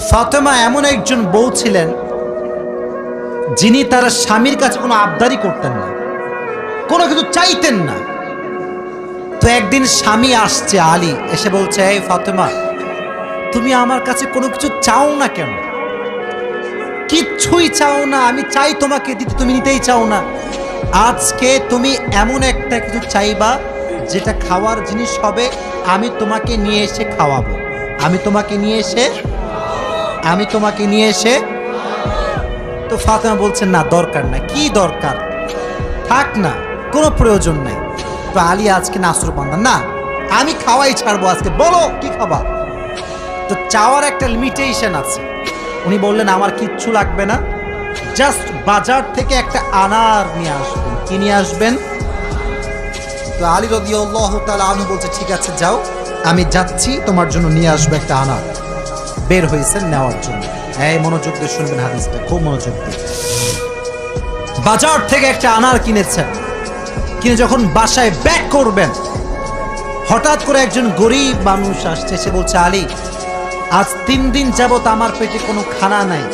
ফাতেমা এমন একজন বউ ছিলেন যিনি তার স্বামীর কাছে কোনো আবদারি করতেন না, কোনো কিছু চাইতেন না। তো একদিন স্বামী আসছে, আলী এসে বলছে, এই ফাতেমা, তুমি আমার কাছে কোনো কিছু চাও না কেন? কিচ্ছুই চাও না, আমি চাই তোমাকে দিতে, তুমি নিতেই চাও না। আজকে তুমি এমন একটা কিছু চাইবা যেটা খাওয়ার জিনিস হবে, আমি তোমাকে নিয়ে এসে খাওয়াবো, আমি তোমাকে নিয়ে এসে। তো ফাতেমা বলছেন, না দরকার না। কি দরকার? থাক না, কোনো প্রয়োজন নেই। তো আলী আজকে নাসরবান্দা, না আমি খাওয়াই ছাড়বো আজকে, বলো কি খাবা। তো চাওয়ার একটা লিমিটেশন আছে। উনি বললেন, আমার কিচ্ছু লাগবে না, জাস্ট বাজার থেকে একটা আনার নিয়ে আসবেন। কি নিয়ে আসবেন? তো আলী রাদিয়াল্লাহু তাআলা আনহু বলছে, ঠিক আছে যাও, আমি যাচ্ছি, তোমার জন্য নিয়ে আসবো একটা আনার। বের হয়েছেন নেওয়ার জন্য। এই মনোযোগ দিয়ে শুনবেন হাদিসটা, খুব মনোযোগ দিয়ে। বাজার থেকে একটা আনার কিনেছেন, কিনে যখন বাসায় ব্যাক করবেন, হঠাৎ করে একজন গরিব মানুষ আসছে, সে বলছে, আলী, আজ 3 দিন যাবত আমার পেটে কোনো খানা নাই,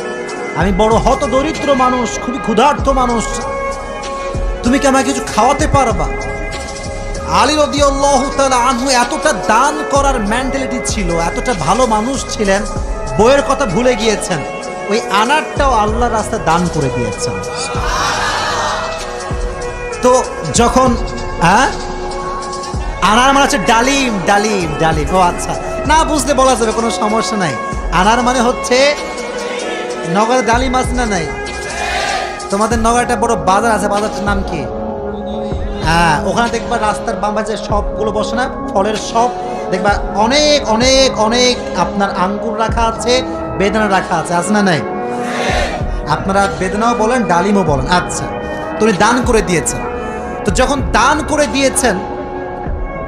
আমি বড় হতদরিদ্র মানুষ, খুবই ক্ষুধার্ত মানুষ, তুমি কি আমাকে কিছু খাওয়াতে পারবা? আলী রাদিয়াল্লাহু তাআলা আনহু এতটা দান করার মেন্টালিটি ছিল, এতটা ভালো মানুষ ছিলেন, বইয়ের কথা ভুলে গিয়েছেন, ওই আনারটাও আল্লাহর রাস্তায় দান করে দিয়েছেন। তো যখন আনার মানে হচ্ছে ডালিম, ডালিম, ডালিম। ও আচ্ছা, না বুঝলে বলা যাবে, কোনো সমস্যা নাই। আনার মানে হচ্ছে, নগরে ডালিম আছে না নাই? তোমাদের নগরে একটা বড় বাজার আছে, বাজারটার নাম কি? হ্যাঁ, ওখানে দেখবা রাস্তার বাম পাশে সবগুলো বসে না, ফলের সব দেখবা, অনেক অনেক অনেক আপনার আঙ্গুর রাখা আছে, বেদানা রাখা আছে, আছে না নাই? আপনারা বেদানাও বলেন, ডালিমও বলেন। আচ্ছা, তুমি দান করে দিয়েছেন। তো যখন দান করে দিয়েছেন,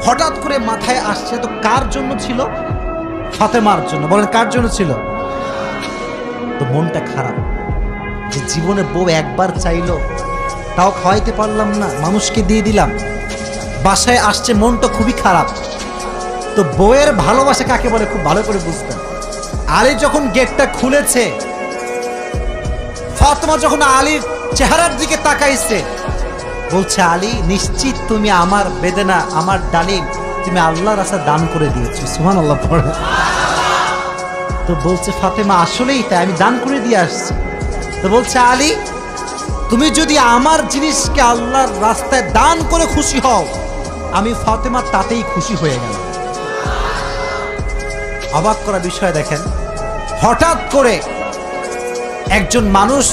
হঠাৎ করে মাথায় আসছে, তো কার জন্য ছিল? ফাতেমার জন্য। বলেন, কার জন্য ছিল? তো মনটা খারাপ যে জীবনে বউ একবার চাইলো, তাও খাওয়াইতে পারলাম না, মানুষকে দিয়ে দিলাম। বাসায় আসছে, মনটা খুবই খারাপ। তো বউয়ের ভালোবাসা কাকে বলে খুব ভালো করে বুঝতেন। আলী যখন গেটটা খুলেছে, ফাতেমা যখন আলীর চেহারার দিকে তাকাইছে, বলছে, আলী, নিশ্চিত তুমি আমার বেদনা, আমার ডালিম তুমি আল্লাহর রাস্তায় দান করে দিয়েছো। সুবহানাল্লাহ পড়ে। তো বলছে ফাতেমা, আসলেই তাই, আমি দান করে দিয়ে আসছি। তো বলছে, আলী, তুমি যদি আমার জিনিসকে আল্লাহর রাস্তায় দান করে খুশি হও, আমি ফাতেমা তাতেই খুশি হয়ে গেল। অবাক করা বিষয় দেখেন, হঠাৎ করে একজন মানুষ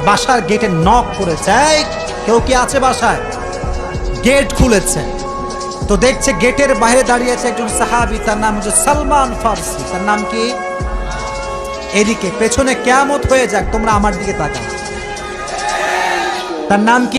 বাসার গেটে নক করেছে, এই কেউ কি আছে বাসায়? গেট খুলেছে, তো দেখছে গেটের বাইরে দাঁড়িয়ে আছে একজন সাহাবী, তার নাম হচ্ছে সালমান ফারসি। তার নাম কি? এদিকে পেছনে কিয়ামত হয়ে যাক, তোমরা আমার দিকে তাকাও। তার নাম কি?